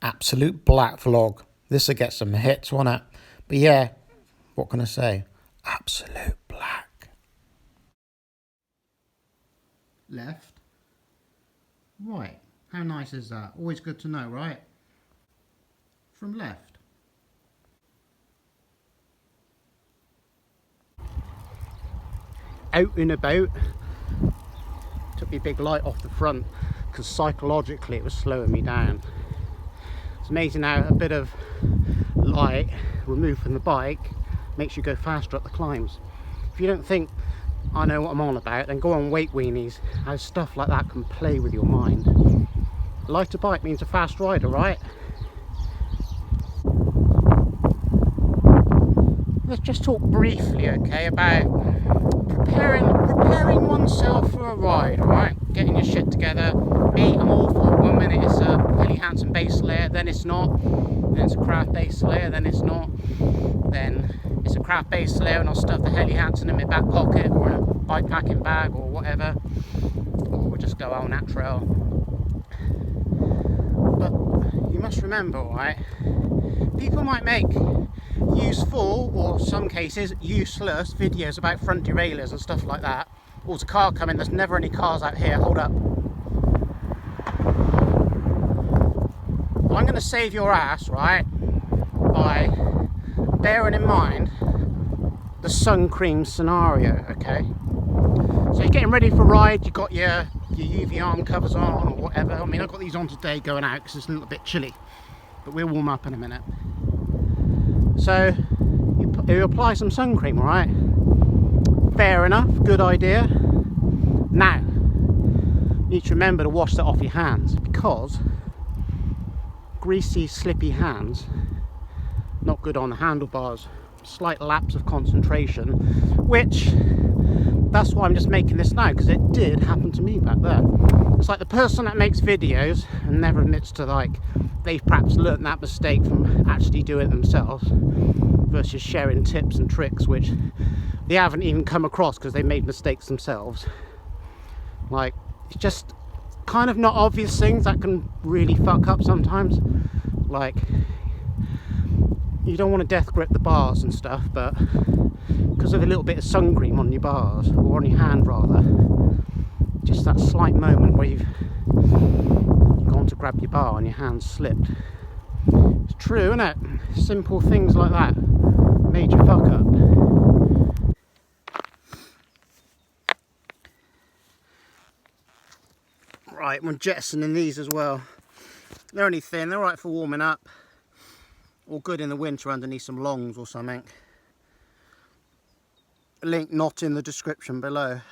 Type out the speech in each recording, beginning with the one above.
Absolute Black vlog. This'll get some hits, won't it? But yeah, what can I say? Absolute Black. Left. Right. How nice is that? Always good to know, right? From left. Out and about. Took my big light off the front because psychologically it was slowing me down. It's amazing how a bit of light removed from the bike makes you go faster up the climbs. If you don't think I know what I'm on about, then go on Weight Weenies, how stuff like that can play with your mind. A lighter bike means a fast rider, right? Let's just talk briefly, okay, about preparing oneself for a ride, alright? Getting your shit together. Me, I'm all for it. 1 minute it's a Helly Hansen base layer, then it's not. Then it's a craft base layer, then it's not. Then it's a craft base layer and I'll stuff the Helly Hansen in my back pocket or in a bike packing bag or whatever. Or we'll just go au naturel. But you must remember, alright? People might make useful, or some cases useless, videos about front derailleurs and stuff like that. Oh, there's a car coming, there's never any cars out here, hold up. I'm going to save your ass, right, by bearing in mind the sun cream scenario, okay? So you're getting ready for a ride, you've got your UV arm covers on or whatever. I mean, I've got these on today going out because it's a little bit chilly, but we'll warm up in a minute. So you apply some sun cream, alright? Fair enough, good idea. Now, you need to remember to wash that off your hands, because greasy, slippy hands, not good on the handlebars. Slight lapse of concentration, which, that's why I'm just making this now, because it did happen to me back there. It's like the person that makes videos and never admits to, like, they've perhaps learnt that mistake from actually doing it themselves, versus sharing tips and tricks which they haven't even come across because they made mistakes themselves. Like, it's just kind of not obvious things that can really fuck up sometimes. Like, you don't want to death grip the bars and stuff, but because of a little bit of sun cream on your bars, or on your hand rather, just that slight moment where you've gone to grab your bar and your hand slipped. It's true, isn't it? Simple things like that made you fuck up. Right, I'm jettisoning these as well. They're only thin, they're right for warming up. All good in the winter underneath some longs or something. Link not in the description below.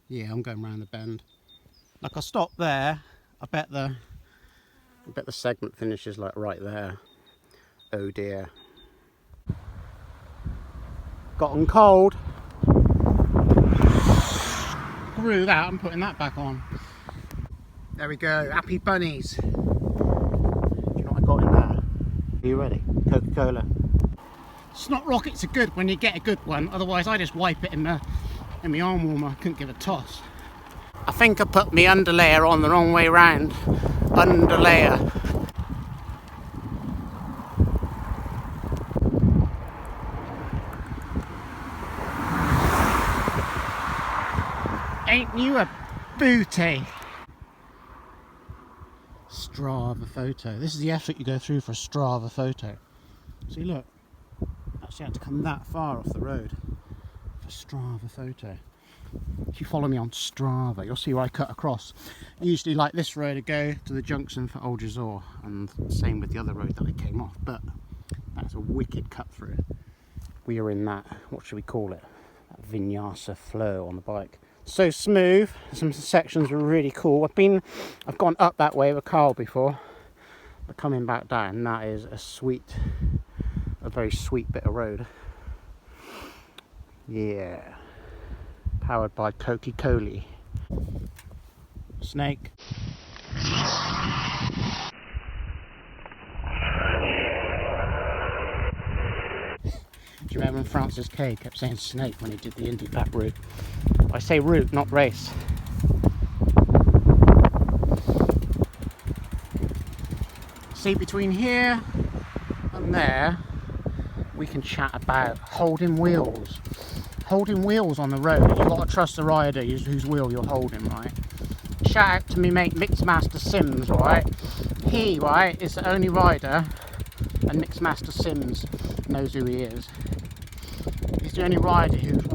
Yeah, I'm going round the bend. Like, I'll stop there. I bet the segment finishes like right there. Oh dear. Gotten cold. Screw that, I'm putting that back on. There we go, happy bunnies. Do you know what I got in there? Are you ready? Coca-Cola. Snot rockets are good when you get a good one, otherwise I just wipe it in my arm warmer. I couldn't give a toss. I think I put my underlayer on the wrong way round. Underlayer. Ain't you a booty? Strava photo. This is the effort you go through for a Strava photo. See, look. Actually had to come that far off the road for Strava photo. If you follow me on Strava, you'll see where I cut across. Usually, like this road, I go to the junction for Old Jazor, and same with the other road that I came off, but that's a wicked cut through. We are in that, what should we call it? That Vinyasa flow on the bike. So smooth, some sections were really cool. I've gone up that way with Carl before, but coming back down, that is a very sweet bit of road. Yeah. Powered by Coca-Cola. Snake. Do you remember when Francis K kept saying snake when he did the Indy Pack route? I say route, not race. See, between here and there, we can chat about holding wheels. Holding wheels on the road. You've got to trust the rider whose wheel you're holding, right? Shout out to me mate Mixmaster Sims, right? He, right, is the only rider, and Mixmaster Sims knows who he is. He's the only rider whose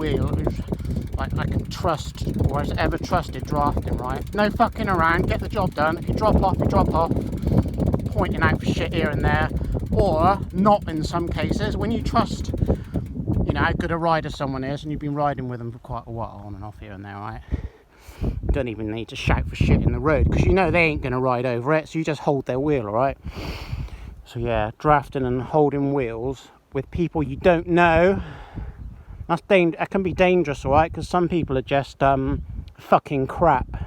like I can trust, or has ever trusted drafting, right? No fucking around, get the job done. If you drop off, you drop off. Pointing out for shit here and there, or not in some cases. When you trust, you know, how good a rider someone is, and you've been riding with them for quite a while, on and off here and there, right? You don't even need to shout for shit in the road, because you know they ain't going to ride over it, so you just hold their wheel, alright? So yeah, drafting and holding wheels with people you don't know, that can be dangerous, alright? Because some people are just fucking crap.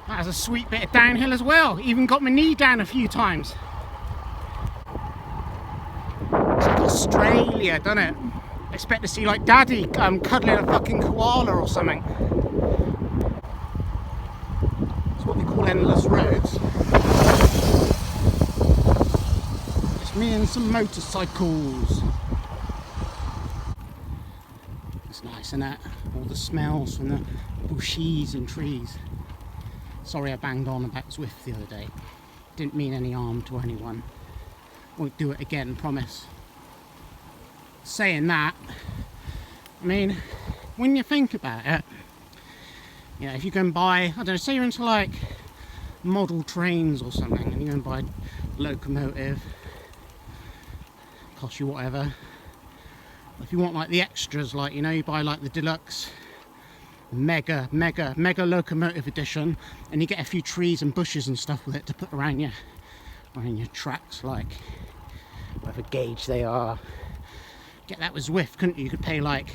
That has a sweet bit of downhill as well. Even got my knee down a few times. It's like Australia, doesn't it? I expect to see like Daddy cuddling a fucking koala or something. It's what they call endless roads. It's me and some motorcycles. It's nice, isn't it? All the smells from the bushes and trees. Sorry I banged on about Zwift the other day. Didn't mean any harm to anyone. Won't do it again, promise. Saying that, I mean, when you think about it, you know, if you go and buy, I don't know, say you're into like model trains or something, and you go and buy a locomotive, cost you whatever. If you want like the extras, like, you know, you buy like the deluxe mega locomotive edition, and you get a few trees and bushes and stuff with it to put around your tracks, like whatever gauge they are. Get that with Zwift, couldn't you? You could pay like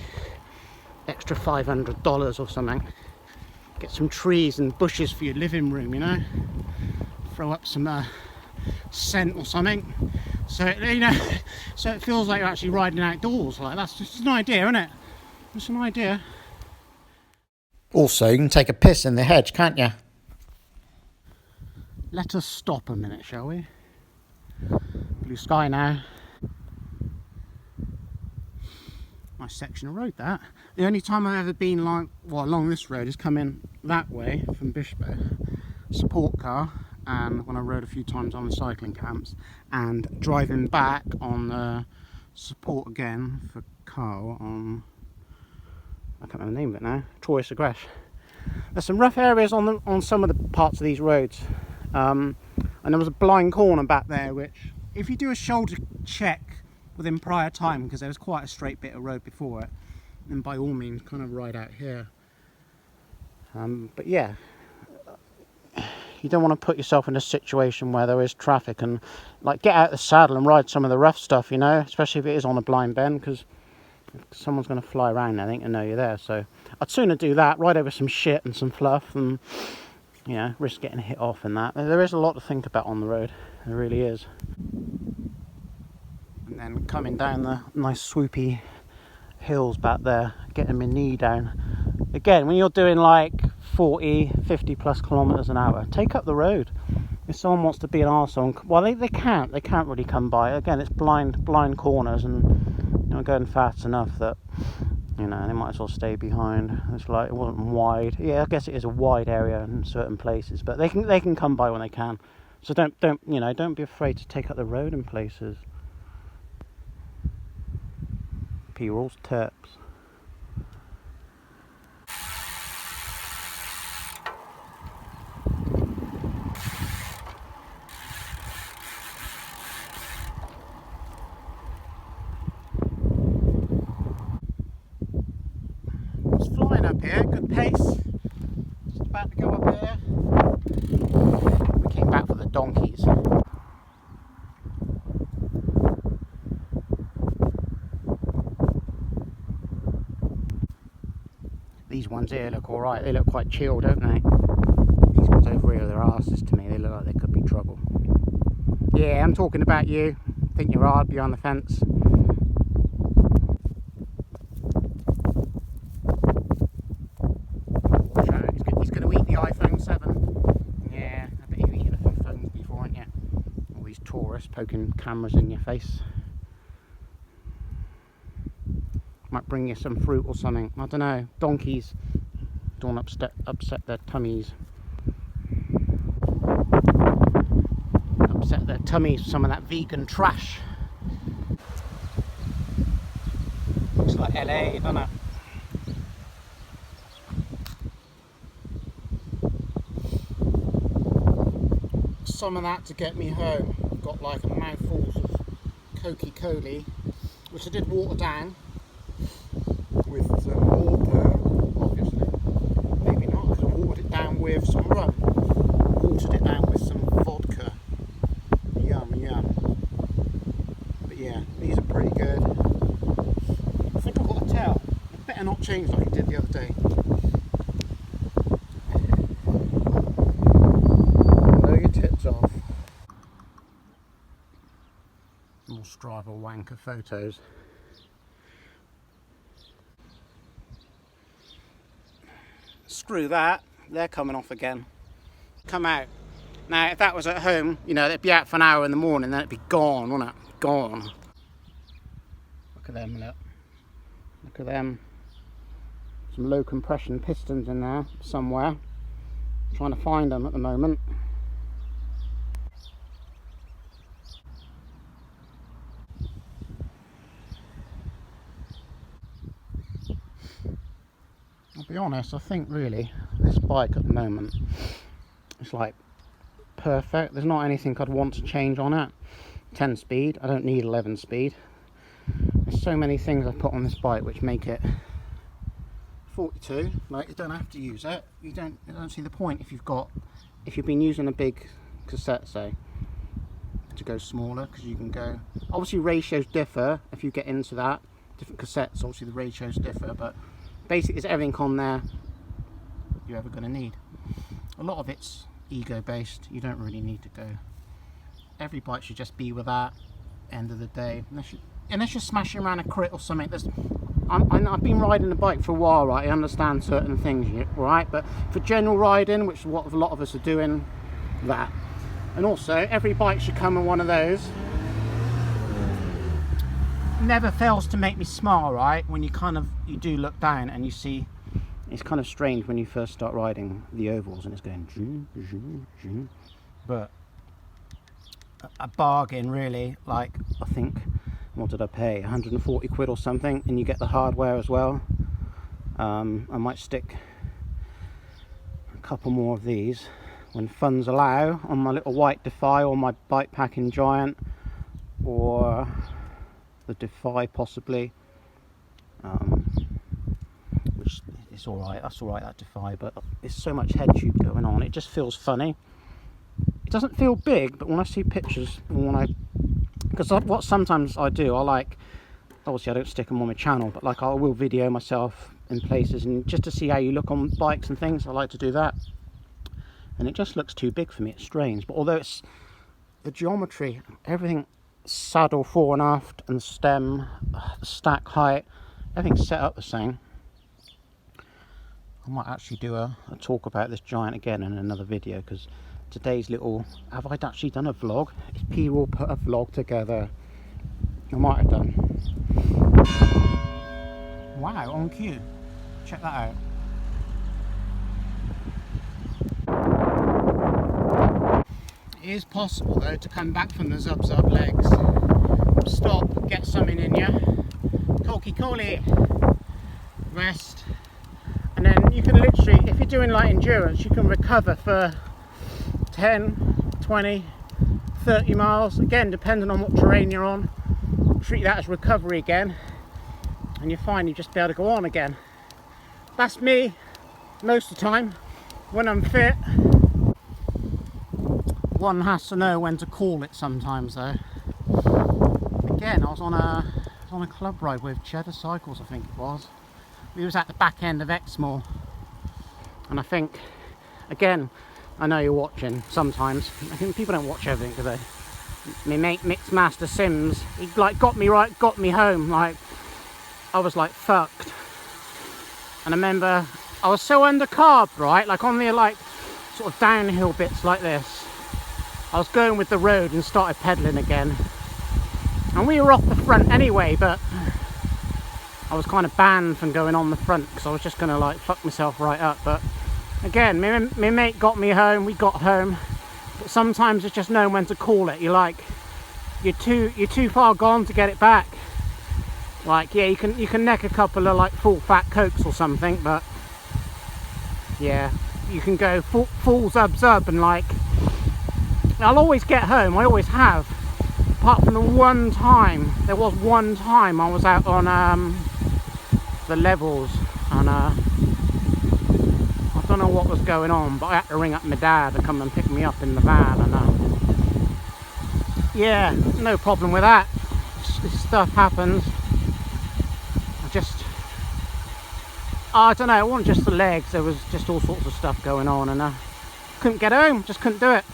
extra $500 or something, get some trees and bushes for your living room, you know, throw up some scent or something, so you know, so it feels like you're actually riding outdoors. Like, that's just an idea, isn't it? It's an idea. Also, you can take a piss in the hedge, can't you? Let us stop a minute, shall we? Blue sky now. Nice section of road, that. The only time I've ever been like, well, along this road is coming that way from Bishop, support car, and when I rode a few times on the cycling camps, and driving back on the support again for Carl on, I can't remember the name of it now, Troy Sagresh. There's some rough areas on some of the parts of these roads, and there was a blind corner back there, which if you do a shoulder check within prior time, because there was quite a straight bit of road before it, then by all means kind of ride out here. But yeah, you don't want to put yourself in a situation where there is traffic, and like get out the saddle and ride some of the rough stuff, you know, especially if it is on a blind bend, because someone's going to fly around, I think, and know you're there. So I'd sooner do that, ride over some shit and some fluff, and, you know, risk getting hit off and that. There is a lot to think about on the road, there really is. And then coming down the nice swoopy hills back there, getting my knee down. Again, when you're doing like 40, 50 plus kilometers an hour, take up the road. If someone wants to be an arsehole, well, they can't really come by. Again, it's blind corners, and you know, going fast enough that, you know, they might as well stay behind. It's like, it wasn't wide. Yeah, I guess it is a wide area in certain places, but they can come by when they can. So don't you know, don't be afraid to take up the road in places. P-rolls, terps. It's flying up here, good pace. Just about to go up here. We came back for the donkeys. These ones here look alright, they look quite chill, don't they? These ones over here, they're asses to me, they look like they could be trouble. Yeah, I'm talking about you. Think you're hard behind the fence. He's going to eat the iPhone 7. Yeah, I bet you've eaten a few phones before, haven't you? these tourists poking cameras in your face. Might bring you some fruit or something. I don't know. Donkeys don't upset their tummies. Upset their tummies with some of that vegan trash. Looks like LA, doesn't it? Some of that to get me home. I've got like a mouthful of Coca-Cola, which I did water down with some water, obviously. Maybe not, because I watered it down with some rum. Watered it down with some vodka. Yum, yum. But yeah, these are pretty good. I think I've got a towel. It better not change like it did the other day. Blow your tits off. More Strava wanker photos. Screw that, they're coming off again. Come out. Now, if that was at home, you know, they'd be out for an hour in the morning, then it'd be gone, wouldn't it? Gone. Look at them, look. Look at them. Some low compression pistons in there somewhere. I'm trying to find them at the moment. I'll be honest, I think really this bike at the moment is like perfect. There's not anything I'd want to change on it. 10 speed, I don't need 11 speed. There's so many things I've put on this bike which make it 42. Like, you don't have to use it. You don't see the point if you've been using a big cassette, say, to go smaller, because you can go, obviously ratios differ if you get into that. Different cassettes, obviously the ratios differ, but basically, there's everything on there you're ever going to need. A lot of it's ego based. You don't really need to go. Every bike should just be with that. End of the day, unless you're smashing around a crit or something. I've been riding the bike for a while, right? I understand certain things, right? But for general riding, which is what a lot of us are doing, that. And also, every bike should come in one of those. Never fails to make me smile, right? When you do look down and you see, it's kind of strange when you first start riding the ovals and it's going zoom, zoom, zoom. But a bargain, really. Like, I think, what did I pay? 140 quid or something, and you get the hardware as well. I might stick a couple more of these when funds allow on my little white Defy or my bike packing Giant, or the Defy possibly, which is alright, that's alright, that Defy, but there's so much head tube going on, it just feels funny. It doesn't feel big, but when I see pictures, because what sometimes I do, obviously I don't stick them on my channel, but like I will video myself in places, and just to see how you look on bikes and things, I like to do that. And it just looks too big for me, it's strange. But although it's the geometry, everything, saddle fore and aft, and the stem, the stack height, everything's set up the same. I might actually do a talk about this Giant again in another video, because today's little, have I actually done a vlog? Is P-Roll put a vlog together? I might have done. Wow, on cue. Check that out. It is possible though to come back from the Zub Zub legs, stop, get something in you, Coca-Cola, rest, and then you can literally, if you're doing light endurance, you can recover for 10, 20, 30 miles, again depending on what terrain you're on. Treat that as recovery again, and you're fine, you just be able to go on again. That's me most of the time when I'm fit. One has to know when to call it sometimes though. Again, I was on a club ride with Cheddar Cycles, I think it was. We was at the back end of Exmoor, and I think, again, I know you're watching sometimes. I think people don't watch everything, do they? My mate Mixmaster Sims, he like got me home, like I was like fucked. And I remember I was so undercarbed, right, like on the like sort of downhill bits like this, I was going with the road and started pedaling again. And we were off the front anyway, but I was kind of banned from going on the front because I was just going to like fuck myself right up. But again, my mate got me home, we got home. But sometimes it's just knowing when to call it. You're too far gone to get it back. Like, yeah, you can neck a couple of like full fat cokes or something, but yeah, you can go full zub and like, I'll always get home, I always have. Apart from the one time, there was one time I was out on the levels and I don't know what was going on, but I had to ring up my dad to come and pick me up in the van, and yeah, no problem with that. This stuff happens. I don't know, it wasn't just the legs, there was just all sorts of stuff going on, and couldn't get home, just couldn't do it.